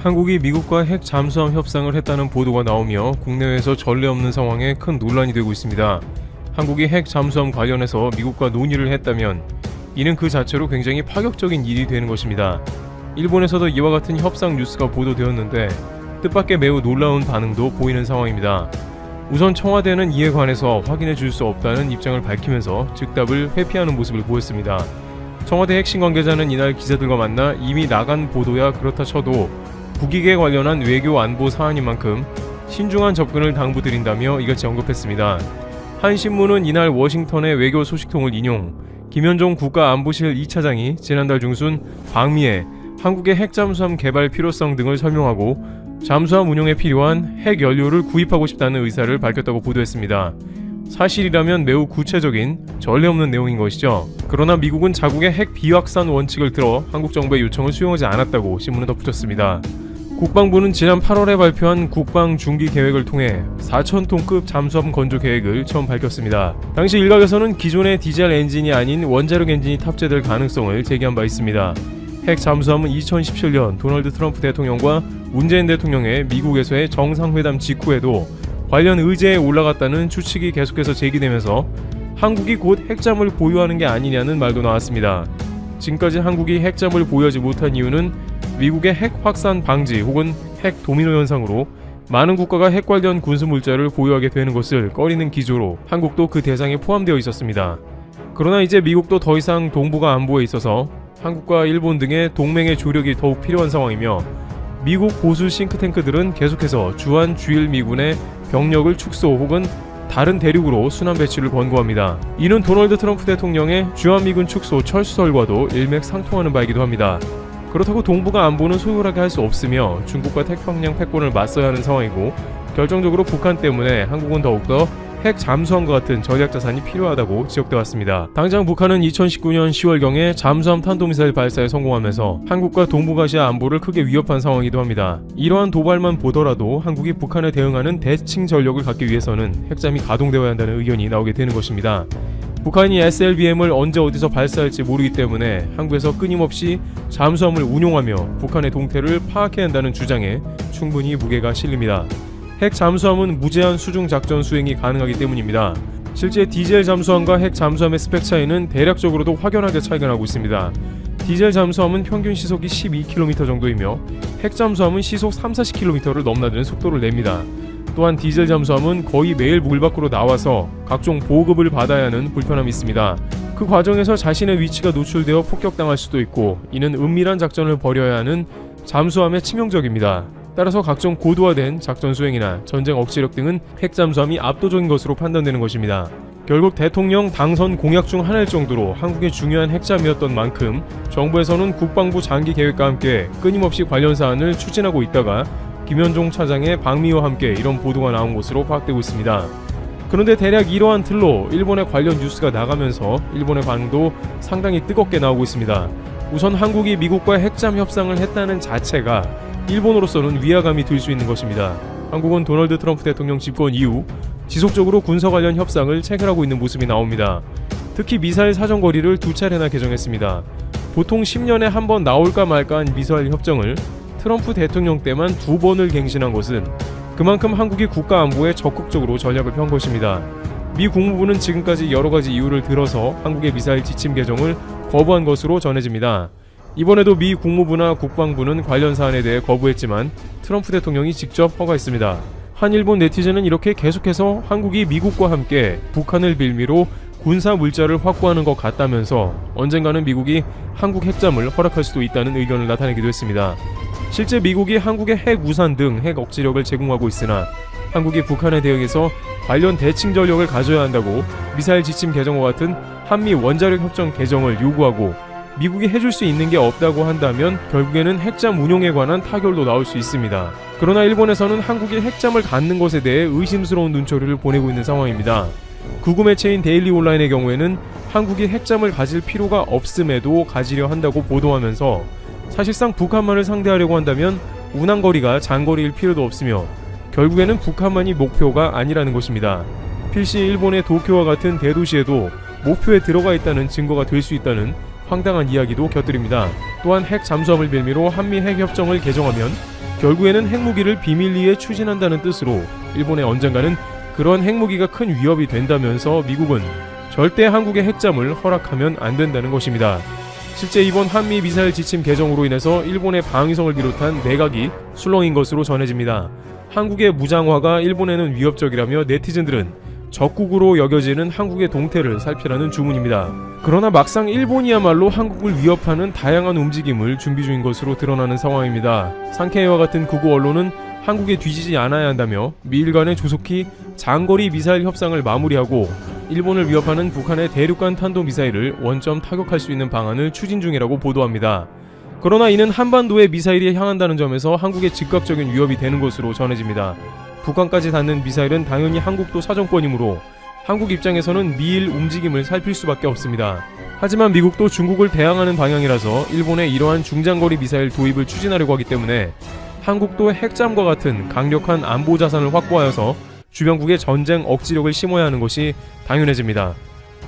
한국이 미국과 핵 잠수함 협상을 했다는 보도가 나오며 국내외에서 전례 없는 상황에 큰 논란이 되고 있습니다. 한국이 핵 잠수함 관련해서 미국과 논의를 했다면 이는 그 자체로 굉장히 파격적인 일이 되는 것입니다. 일본에서도 이와 같은 협상 뉴스가 보도되었는데 뜻밖의 매우 놀라운 반응도 보이는 상황입니다. 우선 청와대는 이에 관해서 확인해 줄 수 없다는 입장을 밝히면서 즉답을 회피하는 모습을 보였습니다. 청와대 핵심 관계자는 이날 기자들과 만나 이미 나간 보도야 그렇다 쳐도 국익에 관련한 외교 안보 사안인 만큼 신중한 접근을 당부드린다며 이같이 언급했습니다. 한 신문은 이날 워싱턴의 외교 소식통을 인용, 김현종 국가안보실 2차장이 지난달 중순 방미에 한국의 핵잠수함 개발 필요성 등을 설명하고 잠수함 운용에 필요한 핵 연료를 구입하고 싶다는 의사를 밝혔다고 보도했습니다. 사실이라면 매우 구체적인 전례 없는 내용인 것이죠. 그러나 미국은 자국의 핵 비확산 원칙을 들어 한국 정부의 요청을 수용하지 않았다고 신문은 덧붙였습니다. 국방부는 지난 8월에 발표한 국방 중기 계획을 통해 4,000톤급 잠수함 건조 계획을 처음 밝혔습니다. 당시 일각에서는 기존의 디젤 엔진이 아닌 원자력 엔진이 탑재될 가능성을 제기한 바 있습니다. 핵 잠수함은 2017년 도널드 트럼프 대통령과 문재인 대통령의 미국에서의 정상회담 직후에도 관련 의제에 올라갔다는 추측이 계속해서 제기되면서 한국이 곧 핵잠을 보유하는 게 아니냐는 말도 나왔습니다. 지금까지 한국이 핵잠을 보유하지 못한 이유는 미국의 핵 확산 방지 혹은 핵 도미노 현상으로 많은 국가가 핵 관련 군수 물자를 보유하게 되는 것을 꺼리는 기조로 한국도 그 대상에 포함되어 있었습니다. 그러나 이제 미국도 더 이상 동북아 안보에 있어서 한국과 일본 등의 동맹의 조력이 더욱 필요한 상황이며 미국 보수 싱크탱크들은 계속해서 주한 주일 미군의 병력을 축소 혹은 다른 대륙으로 순환 배치를 권고합니다. 이는 도널드 트럼프 대통령의 주한미군 축소 철수설과도 일맥상통하는 바이기도 합니다. 그렇다고 동북아 안보는 소홀하게 할 수 없으며 중국과 태평양 패권을 맞서야 하는 상황이고 결정적으로 북한 때문에 한국은 더욱더 핵 잠수함과 같은 전략 자산이 필요하다고 지적돼 왔습니다. 당장 북한은 2019년 10월경에 잠수함 탄도미사일 발사에 성공하면서 한국과 동북아시아 안보를 크게 위협한 상황이기도 합니다. 이러한 도발만 보더라도 한국이 북한에 대응하는 대칭 전력을 갖기 위해서는 핵잠이 가동되어야 한다는 의견이 나오게 되는 것입니다. 북한이 SLBM을 언제 어디서 발사할지 모르기 때문에 한국에서 끊임없이 잠수함을 운용하며 북한의 동태를 파악해야 한다는 주장에 충분히 무게가 실립니다. 핵 잠수함은 무제한 수중 작전 수행이 가능하기 때문입니다. 실제 디젤 잠수함과 핵 잠수함의 스펙 차이는 대략적으로도 확연하게 차이가 나고 있습니다. 디젤 잠수함은 평균 시속이 12km 정도이며 핵 잠수함은 시속 30-40km를 넘나드는 속도를 냅니다. 또한 디젤 잠수함은 거의 매일 물 밖으로 나와서 각종 보급을 받아야 하는 불편함이 있습니다. 그 과정에서 자신의 위치가 노출되어 폭격당할 수도 있고 이는 은밀한 작전을 벌여야 하는 잠수함에 치명적입니다. 따라서 각종 고도화된 작전 수행이나 전쟁 억지력 등은 핵잠수함이 압도적인 것으로 판단되는 것입니다. 결국 대통령 당선 공약 중 하나일 정도로 한국의 중요한 핵잠이었던 만큼 정부에서는 국방부 장기 계획과 함께 끊임없이 관련 사안을 추진하고 있다가 김현종 차장의 방미와 함께 이런 보도가 나온 것으로 파악되고 있습니다. 그런데 대략 이러한 틀로 일본의 관련 뉴스가 나가면서 일본의 반응도 상당히 뜨겁게 나오고 있습니다. 우선 한국이 미국과 핵잠 협상을 했다는 자체가 일본으로서는 위화감이 들 수 있는 것입니다. 한국은 도널드 트럼프 대통령 집권 이후 지속적으로 군사 관련 협상을 체결하고 있는 모습이 나옵니다. 특히 미사일 사정거리를 2차례나 개정했습니다. 보통 10년에 한 번 나올까 말까한 미사일 협정을 트럼프 대통령 때만 2번을 갱신한 것은 그만큼 한국이 국가 안보에 적극적으로 전략을 편 것입니다. 미 국무부는 지금까지 여러 가지 이유를 들어서 한국의 미사일 지침 개정을 거부한 것으로 전해집니다. 이번에도 미 국무부나 국방부는 관련 사안에 대해 거부했지만 트럼프 대통령이 직접 허가했습니다. 한 일본 네티즌은 이렇게 계속해서 한국이 미국과 함께 북한을 빌미로 군사 물자를 확보하는 것 같다면서 언젠가는 미국이 한국 핵잠을 허락할 수도 있다는 의견을 나타내기도 했습니다. 실제 미국이 한국의 핵 우산 등 핵 억지력을 제공하고 있으나 한국이 북한에 대응해서 관련 대칭 전력을 가져야 한다고 미사일 지침 개정과 같은 한미 원자력 협정 개정을 요구하고 미국이 해줄 수 있는 게 없다고 한다면 결국에는 핵잠 운용에 관한 타결도 나올 수 있습니다. 그러나 일본에서는 한국이 핵잠을 갖는 것에 대해 의심스러운 눈초리를 보내고 있는 상황입니다. 구구 매체인 데일리 온라인의 경우에는 한국이 핵잠을 가질 필요가 없음에도 가지려 한다고 보도하면서 사실상 북한만을 상대하려고 한다면 운항거리가 장거리일 필요도 없으며 결국에는 북한만이 목표가 아니라는 것입니다. 필시 일본의 도쿄와 같은 대도시에도 목표에 들어가 있다는 증거가 될 수 있다는 황당한 이야기도 곁들입니다. 또한 핵 잠수함을 빌미로 한미 핵협정을 개정하면 결국에는 핵무기를 비밀리에 추진한다는 뜻으로 일본에 언젠가는 그런 핵무기가 큰 위협이 된다면서 미국은 절대 한국의 핵잠을 허락하면 안 된다는 것입니다. 실제 이번 한미 미사일 지침 개정으로 인해서 일본의 방위성을 비롯한 내각이 술렁인 것으로 전해집니다. 한국의 무장화가 일본에는 위협적이라며 네티즌들은 적국으로 여겨지는 한국의 동태를 살피라는 주문입니다. 그러나 막상 일본이야말로 한국을 위협하는 다양한 움직임을 준비 중인 것으로 드러나는 상황입니다. 상케이와 같은 극우 언론은 한국에 뒤지지 않아야 한다며 미일 간의 조속히 장거리 미사일 협상을 마무리하고 일본을 위협하는 북한의 대륙간 탄도미사일을 원점 타격할 수 있는 방안을 추진 중이라고 보도합니다. 그러나 이는 한반도에 미사일이 향한다는 점에서 한국에 즉각적인 위협이 되는 것으로 전해집니다. 북한까지 닿는 미사일은 당연히 한국도 사정권이므로 한국 입장에서는 미일 움직임을 살필 수밖에 없습니다. 하지만 미국도 중국을 대항하는 방향이라서 일본의 이러한 중장거리 미사일 도입을 추진하려고 하기 때문에 한국도 핵잠과 같은 강력한 안보 자산을 확보하여서 주변국의 전쟁 억지력을 심어야 하는 것이 당연해집니다.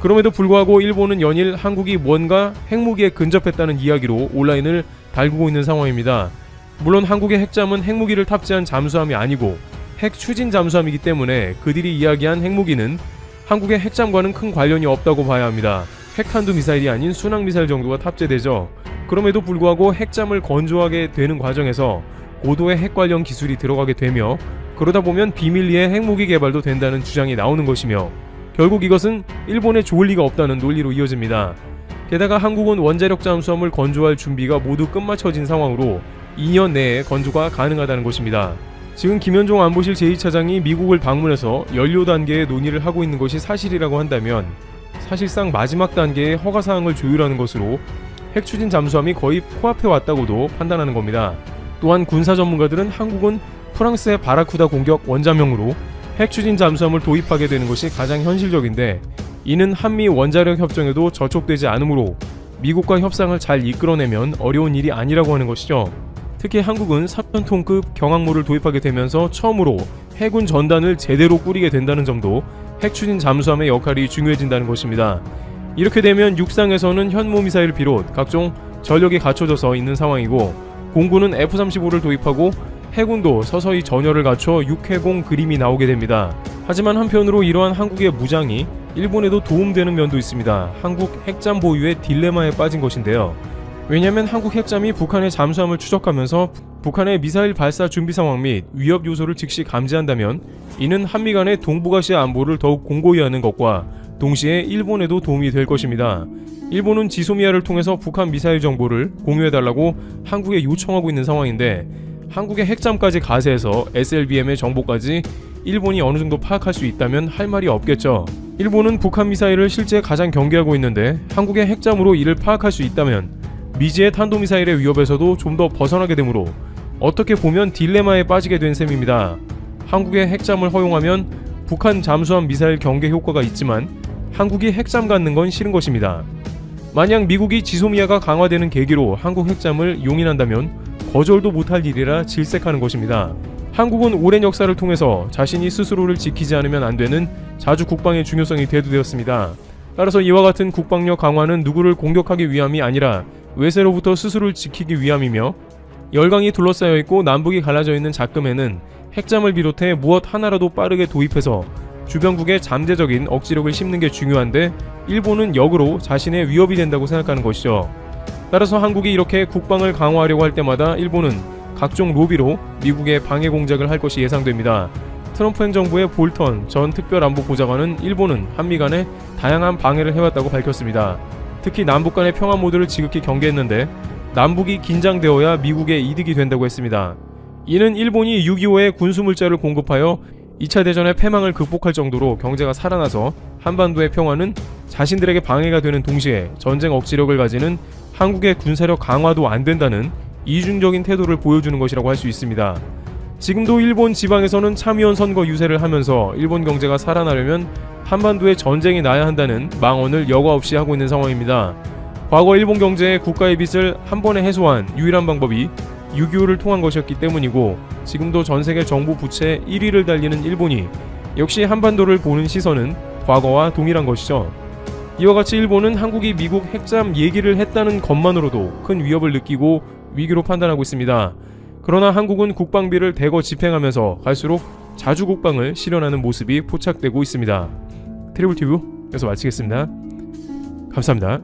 그럼에도 불구하고 일본은 연일 한국이 뭔가 핵무기에 근접했다는 이야기로 온라인을 달구고 있는 상황입니다. 물론 한국의 핵잠은 핵무기를 탑재한 잠수함이 아니고 핵 추진 잠수함이기 때문에 그들이 이야기한 핵무기는 한국의 핵잠과는 큰 관련이 없다고 봐야 합니다. 핵탄두 미사일이 아닌 순항 미사일 정도가 탑재되죠. 그럼에도 불구하고 핵잠을 건조하게 되는 과정에서 고도의 핵 관련 기술이 들어가게 되며 그러다 보면 비밀리에 핵무기 개발도 된다는 주장이 나오는 것이며 결국 이것은 일본에 좋을 리가 없다는 논리로 이어집니다. 게다가 한국은 원자력 잠수함을 건조할 준비가 모두 끝마쳐진 상황으로 2년 내에 건조가 가능하다는 것입니다. 지금 김현종 안보실 제2차장이 미국을 방문해서 연료 단계의 논의를 하고 있는 것이 사실이라고 한다면 사실상 마지막 단계의 허가사항을 조율하는 것으로 핵 추진 잠수함이 거의 코앞에 왔다고도 판단하는 겁니다. 또한 군사 전문가들은 한국은 프랑스의 바라쿠다 공격 원자명으로 핵 추진 잠수함을 도입하게 되는 것이 가장 현실적인데 이는 한미 원자력 협정에도 저촉되지 않으므로 미국과 협상을 잘 이끌어내면 어려운 일이 아니라고 하는 것이죠. 특히 한국은 3톤급 경항모를 도입하게 되면서 처음으로 해군 전단을 제대로 꾸리게 된다는 점도 핵 추진 잠수함의 역할이 중요해진다는 것입니다. 이렇게 되면 육상에서는 현무 미사일을 비롯 각종 전력이 갖춰져서 있는 상황이고 공군은 F-35를 도입하고 해군도 서서히 전열을 갖춰 육해공 그림이 나오게 됩니다. 하지만 한편으로 이러한 한국의 무장이 일본에도 도움되는 면도 있습니다. 한국 핵잠 보유의 딜레마에 빠진 것인데요. 왜냐하면 한국 핵잠이 북한의 잠수함을 추적하면서 북한의 미사일 발사 준비 상황 및 위협 요소를 즉시 감지한다면 이는 한미 간의 동북아시아 안보를 더욱 공고히 하는 것과 동시에 일본에도 도움이 될 것입니다. 일본은 지소미아를 통해서 북한 미사일 정보를 공유해달라고 한국에 요청하고 있는 상황인데 한국의 핵잠까지 가세해서 SLBM의 정보까지 일본이 어느 정도 파악할 수 있다면 할 말이 없겠죠. 일본은 북한 미사일을 실제 가장 경계하고 있는데 한국의 핵잠으로 이를 파악할 수 있다면 미지의 탄도미사일의 위협에서도 좀 더 벗어나게 되므로 어떻게 보면 딜레마에 빠지게 된 셈입니다. 한국의 핵잠을 허용하면 북한 잠수함 미사일 경계 효과가 있지만 한국이 핵잠 갖는 건 싫은 것입니다. 만약 미국이 지소미아가 강화되는 계기로 한국 핵잠을 용인한다면 거절도 못할 일이라 질색하는 것입니다. 한국은 오랜 역사를 통해서 자신이 스스로를 지키지 않으면 안 되는 자주 국방의 중요성이 대두되었습니다. 따라서 이와 같은 국방력 강화는 누구를 공격하기 위함이 아니라 외세로부터 스스로를 지키기 위함이며 열강이 둘러싸여 있고 남북이 갈라져 있는 작금에는 핵잠을 비롯해 무엇 하나라도 빠르게 도입해서 주변국에 잠재적인 억지력을 심는 게 중요한데 일본은 역으로 자신의 위협이 된다고 생각하는 것이죠. 따라서 한국이 이렇게 국방을 강화하려고 할 때마다 일본은 각종 로비로 미국의 방해 공작을 할 것이 예상됩니다. 트럼프 행정부의 볼턴 전 특별안보보좌관은 일본은 한미 간에 다양한 방해를 해왔다고 밝혔습니다. 특히 남북 간의 평화 모드를 지극히 경계했는데 남북이 긴장되어야 미국의 이득이 된다고 했습니다. 이는 일본이 6.25에 군수물자를 공급하여 2차 대전의 패망을 극복할 정도로 경제가 살아나서 한반도의 평화는 자신들에게 방해가 되는 동시에 전쟁 억지력을 가지는 한국의 군사력 강화도 안 된다는 이중적인 태도를 보여주는 것이라고 할 수 있습니다. 지금도 일본 지방에서는 참의원 선거 유세를 하면서 일본 경제가 살아나려면 한반도에 전쟁이 나야 한다는 망언을 여과 없이 하고 있는 상황입니다. 과거 일본 경제의 국가의 빚을 한 번에 해소한 유일한 방법이 6.25를 통한 것이었기 때문이고 지금도 전세계 정부 부채 1위를 달리는 일본이 역시 한반도를 보는 시선은 과거와 동일한 것이죠. 이와 같이 일본은 한국이 미국 핵잠 얘기를 했다는 것만으로도 큰 위협을 느끼고 위기로 판단하고 있습니다. 그러나 한국은 국방비를 대거 집행하면서 갈수록 자주 국방을 실현하는 모습이 포착되고 있습니다. 트리블튜브 여기서 마치겠습니다. 감사합니다.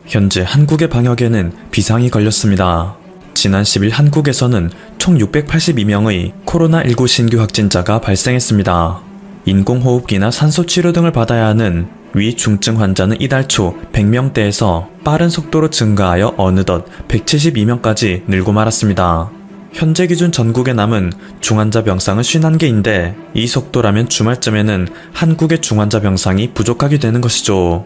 현재 한국의 방역에는 비상이 걸렸습니다. 지난 10일 한국에서는 총 682명의 코로나19 신규 확진자가 발생했습니다. 인공호흡기나 산소치료 등을 받아야 하는 위중증 환자는 이달 초 100명대에서 빠른 속도로 증가하여 어느덧 172명까지 늘고 말았습니다. 현재 기준 전국에 남은 중환자 병상은 51개인데 이 속도라면 주말쯤에는 한국의 중환자 병상이 부족하게 되는 것이죠.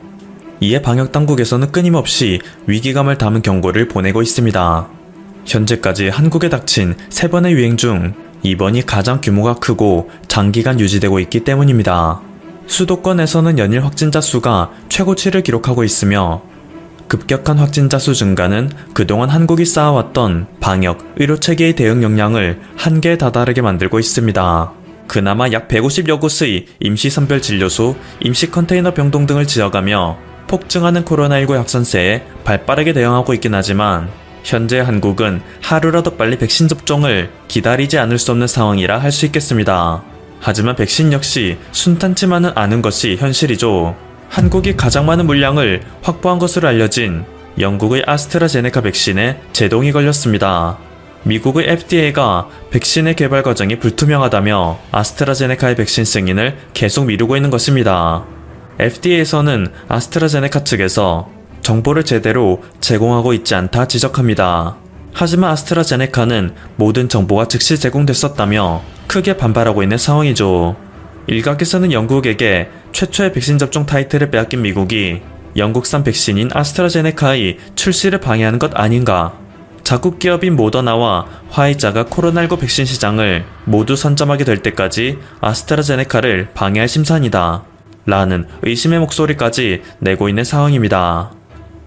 이에 방역당국에서는 끊임없이 위기감을 담은 경고를 보내고 있습니다. 현재까지 한국에 닥친 3번의 유행 중 이번이 가장 규모가 크고 장기간 유지되고 있기 때문입니다. 수도권에서는 연일 확진자 수가 최고치를 기록하고 있으며 급격한 확진자 수 증가는 그동안 한국이 쌓아왔던 방역, 의료체계의 대응 역량을 한계에 다다르게 만들고 있습니다. 그나마 약 150여 곳의 임시선별진료소, 임시컨테이너 병동 등을 지어가며 폭증하는 코로나19 확산세에 발빠르게 대응하고 있긴 하지만 현재 한국은 하루라도 빨리 백신 접종을 기다리지 않을 수 없는 상황이라 할 수 있겠습니다. 하지만 백신 역시 순탄치만은 않은 것이 현실이죠. 한국이 가장 많은 물량을 확보한 것으로 알려진 영국의 아스트라제네카 백신에 제동이 걸렸습니다. 미국의 FDA가 백신의 개발 과정이 불투명하다며 아스트라제네카의 백신 승인을 계속 미루고 있는 것입니다. FDA에서는 아스트라제네카 측에서 정보를 제대로 제공하고 있지 않다 지적합니다. 하지만 아스트라제네카는 모든 정보가 즉시 제공됐었다며 크게 반발하고 있는 상황이죠. 일각에서는 영국에게 최초의 백신 접종 타이틀을 빼앗긴 미국이 영국산 백신인 아스트라제네카의 출시를 방해하는 것 아닌가. 자국 기업인 모더나와 화이자가 코로나19 백신 시장을 모두 선점하게 될 때까지 아스트라제네카를 방해할 심산이다 라는 의심의 목소리까지 내고 있는 상황입니다.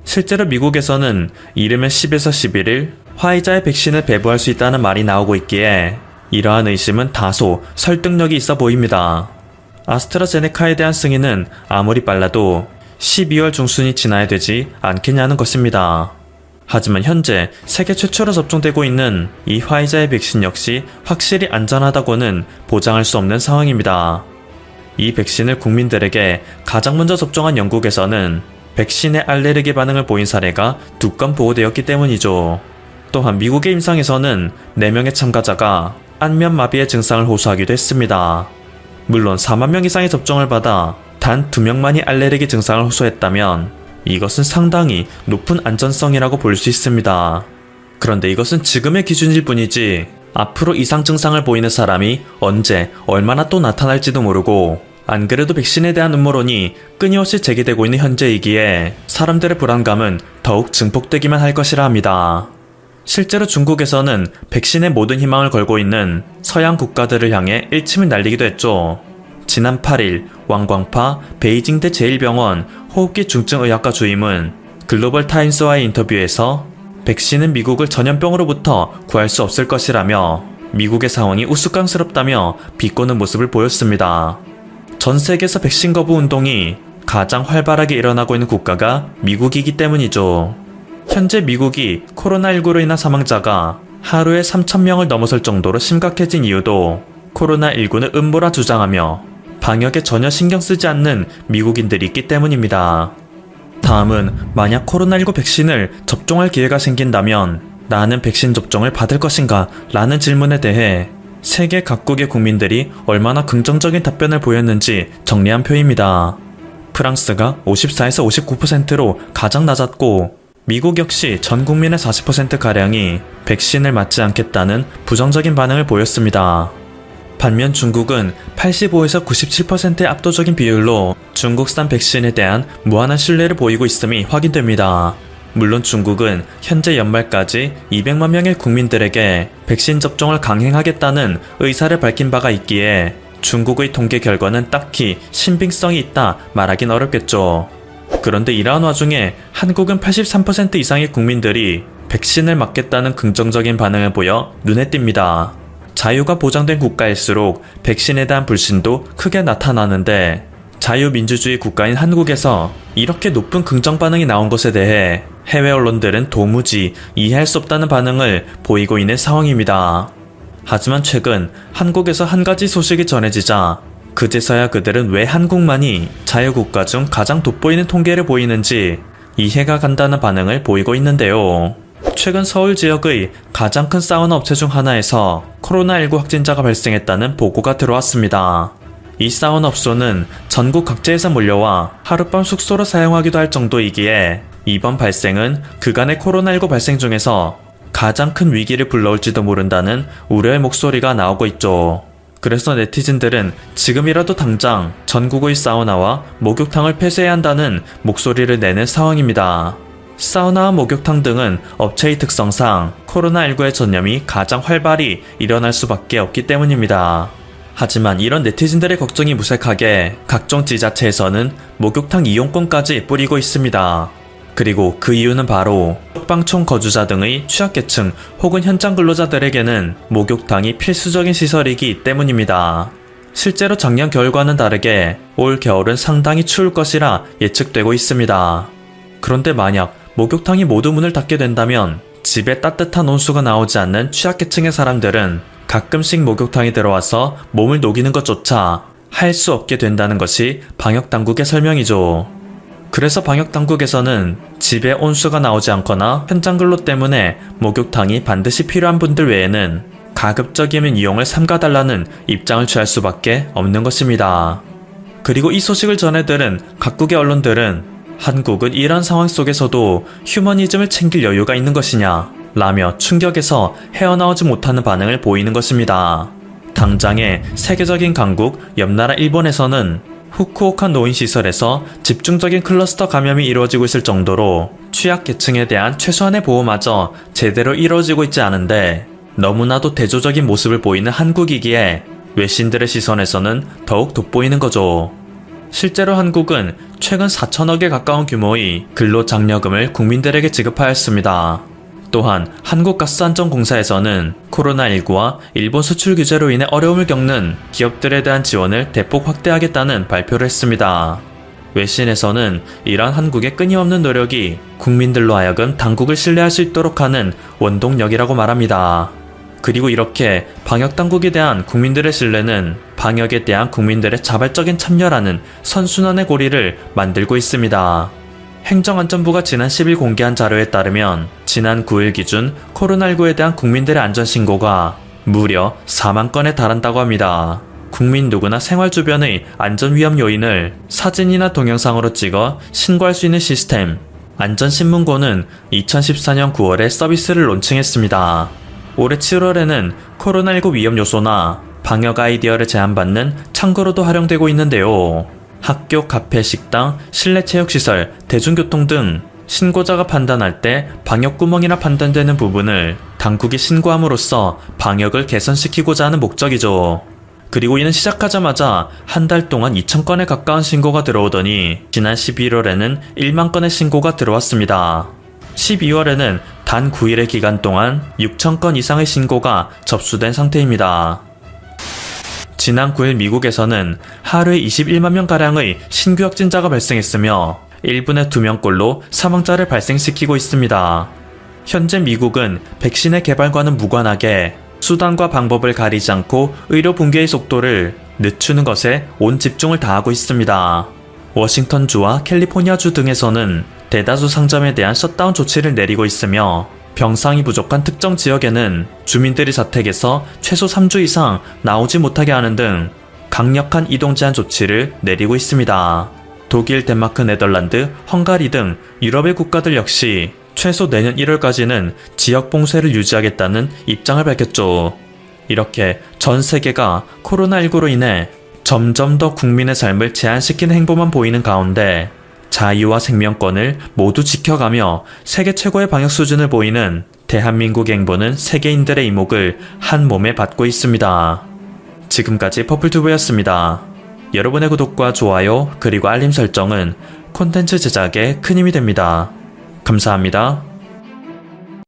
실제로 미국에서는 이르면 10에서 11일 화이자의 백신을 배부할 수 있다는 말이 나오고 있기에 이러한 의심은 다소 설득력이 있어 보입니다. 아스트라제네카에 대한 승인은 아무리 빨라도 12월 중순이 지나야 되지 않겠냐는 것입니다. 하지만 현재 세계 최초로 접종되고 있는 이 화이자의 백신 역시 확실히 안전하다고는 보장할 수 없는 상황입니다. 이 백신을 국민들에게 가장 먼저 접종한 영국에서는 백신에 알레르기 반응을 보인 사례가 2건 보고되었기 때문이죠. 또한 미국의 임상에서는 4명의 참가자가 안면마비의 증상을 호소하기도 했습니다. 물론 4만 명 이상의 접종을 받아 단 2명만이 알레르기 증상을 호소했다면 이것은 상당히 높은 안전성이라고 볼 수 있습니다. 그런데 이것은 지금의 기준일 뿐이지 앞으로 이상 증상을 보이는 사람이 언제 얼마나 또 나타날지도 모르고 안 그래도 백신에 대한 음모론이 끊임없이 제기되고 있는 현재이기에 사람들의 불안감은 더욱 증폭되기만 할 것이라 합니다. 실제로 중국에서는 백신에 모든 희망을 걸고 있는 서양 국가들을 향해 일침을 날리기도 했죠. 지난 8일 왕광파 베이징대 제1병원 호흡기 중증의학과 주임은 글로벌 타임스와의 인터뷰에서 백신은 미국을 전염병으로부터 구할 수 없을 것이라며 미국의 상황이 우스꽝스럽다며 비꼬는 모습을 보였습니다. 전 세계에서 백신 거부 운동이 가장 활발하게 일어나고 있는 국가가 미국이기 때문이죠. 현재 미국이 코로나19로 인한 사망자가 하루에 3,000명을 넘어설 정도로 심각해진 이유도 코로나19는 음모라 주장하며 방역에 전혀 신경 쓰지 않는 미국인들이 있기 때문입니다. 다음은 만약 코로나19 백신을 접종할 기회가 생긴다면 나는 백신 접종을 받을 것인가? 라는 질문에 대해 세계 각국의 국민들이 얼마나 긍정적인 답변을 보였는지 정리한 표입니다. 프랑스가 54에서 59%로 가장 낮았고 미국 역시 전 국민의 40%가량이 백신을 맞지 않겠다는 부정적인 반응을 보였습니다. 반면 중국은 85에서 97%의 압도적인 비율로 중국산 백신에 대한 무한한 신뢰를 보이고 있음이 확인됩니다. 물론 중국은 현재 연말까지 200만 명의 국민들에게 백신 접종을 강행하겠다는 의사를 밝힌 바가 있기에 중국의 통계 결과는 딱히 신빙성이 있다 말하긴 어렵겠죠. 그런데 이러한 와중에 한국은 83% 이상의 국민들이 백신을 맞겠다는 긍정적인 반응을 보여 눈에 띕니다. 자유가 보장된 국가일수록 백신에 대한 불신도 크게 나타나는데 자유민주주의 국가인 한국에서 이렇게 높은 긍정 반응이 나온 것에 대해 해외 언론들은 도무지 이해할 수 없다는 반응을 보이고 있는 상황입니다. 하지만 최근 한국에서 한 가지 소식이 전해지자 그제서야 그들은 왜 한국만이 자유국가 중 가장 돋보이는 통계를 보이는지 이해가 간다는 반응을 보이고 있는데요. 최근 서울 지역의 가장 큰 사우나 업체 중 하나에서 코로나19 확진자가 발생했다는 보고가 들어왔습니다. 이 사우나 업소는 전국 각지에서 몰려와 하룻밤 숙소로 사용하기도 할 정도이기에 이번 발생은 그간의 코로나19 발생 중에서 가장 큰 위기를 불러올지도 모른다는 우려의 목소리가 나오고 있죠. 그래서 네티즌들은 지금이라도 당장 전국의 사우나와 목욕탕을 폐쇄해야 한다는 목소리를 내는 상황입니다. 사우나와 목욕탕 등은 업체의 특성상 코로나19의 전염이 가장 활발히 일어날 수밖에 없기 때문입니다. 하지만 이런 네티즌들의 걱정이 무색하게 각종 지자체에서는 목욕탕 이용권까지 뿌리고 있습니다. 그리고 그 이유는 바로 쪽방촌 거주자 등의 취약계층 혹은 현장 근로자들에게는 목욕탕이 필수적인 시설이기 때문입니다. 실제로 작년 겨울과는 다르게 올 겨울은 상당히 추울 것이라 예측되고 있습니다. 그런데 만약 목욕탕이 모두 문을 닫게 된다면 집에 따뜻한 온수가 나오지 않는 취약계층의 사람들은 가끔씩 목욕탕에 들어와서 몸을 녹이는 것조차 할 수 없게 된다는 것이 방역당국의 설명이죠. 그래서 방역당국에서는 집에 온수가 나오지 않거나 현장 근로 때문에 목욕탕이 반드시 필요한 분들 외에는 가급적이면 이용을 삼가달라는 입장을 취할 수밖에 없는 것입니다. 그리고 이 소식을 전해들은 각국의 언론들은 한국은 이런 상황 속에서도 휴머니즘을 챙길 여유가 있는 것이냐 라며 충격에서 헤어나오지 못하는 반응을 보이는 것입니다. 당장의 세계적인 강국 옆나라 일본에서는 후쿠오카 노인시설에서 집중적인 클러스터 감염이 이루어지고 있을 정도로 취약계층에 대한 최소한의 보호마저 제대로 이루어지고 있지 않은데 너무나도 대조적인 모습을 보이는 한국이기에 외신들의 시선에서는 더욱 돋보이는 거죠. 실제로 한국은 최근 4천억에 가까운 규모의 근로장려금을 국민들에게 지급하였습니다. 또한 한국가스안전공사에서는 코로나19와 일본 수출 규제로 인해 어려움을 겪는 기업들에 대한 지원을 대폭 확대하겠다는 발표를 했습니다. 외신에서는 이러한 한국의 끊임없는 노력이 국민들로 하여금 당국을 신뢰할 수 있도록 하는 원동력이라고 말합니다. 그리고 이렇게 방역당국에 대한 국민들의 신뢰는 방역에 대한 국민들의 자발적인 참여라는 선순환의 고리를 만들고 있습니다. 행정안전부가 지난 10일 공개한 자료에 따르면 지난 9일 기준 코로나19에 대한 국민들의 안전신고가 무려 4만 건에 달한다고 합니다. 국민 누구나 생활 주변의 안전위험 요인을 사진이나 동영상으로 찍어 신고할 수 있는 시스템 안전신문고는 2014년 9월에 서비스를 론칭했습니다. 올해 7월에는 코로나19 위험 요소나 방역 아이디어를 제안받는 창구로도 활용되고 있는데요. 학교, 카페, 식당, 실내 체육시설, 대중교통 등 신고자가 판단할 때 방역구멍이라 판단되는 부분을 당국이 신고함으로써 방역을 개선시키고자 하는 목적이죠. 그리고 이는 시작하자마자 한 달 동안 2,000건에 가까운 신고가 들어오더니 지난 11월에는 1만 건의 신고가 들어왔습니다. 12월에는 단 9일의 기간 동안 6,000건 이상의 신고가 접수된 상태입니다. 지난 9일 미국에서는 하루에 21만 명가량의 신규 확진자가 발생했으며 1분에 2명꼴로 사망자를 발생시키고 있습니다. 현재 미국은 백신의 개발과는 무관하게 수단과 방법을 가리지 않고 의료 붕괴의 속도를 늦추는 것에 온 집중을 다하고 있습니다. 워싱턴주와 캘리포니아주 등에서는 대다수 상점에 대한 셧다운 조치를 내리고 있으며 병상이 부족한 특정 지역에는 주민들이 자택에서 최소 3주 이상 나오지 못하게 하는 등 강력한 이동 제한 조치를 내리고 있습니다. 독일, 덴마크, 네덜란드, 헝가리 등 유럽의 국가들 역시 최소 내년 1월까지는 지역 봉쇄를 유지하겠다는 입장을 밝혔죠. 이렇게 전 세계가 코로나19로 인해 점점 더 국민의 삶을 제한시키는 행보만 보이는 가운데 자유와 생명권을 모두 지켜가며 세계 최고의 방역 수준을 보이는 대한민국의 행보는 세계인들의 이목을 한 몸에 받고 있습니다. 지금까지 퍼플튜브였습니다. 여러분의 구독과 좋아요 그리고 알림 설정은 콘텐츠 제작에 큰 힘이 됩니다. 감사합니다.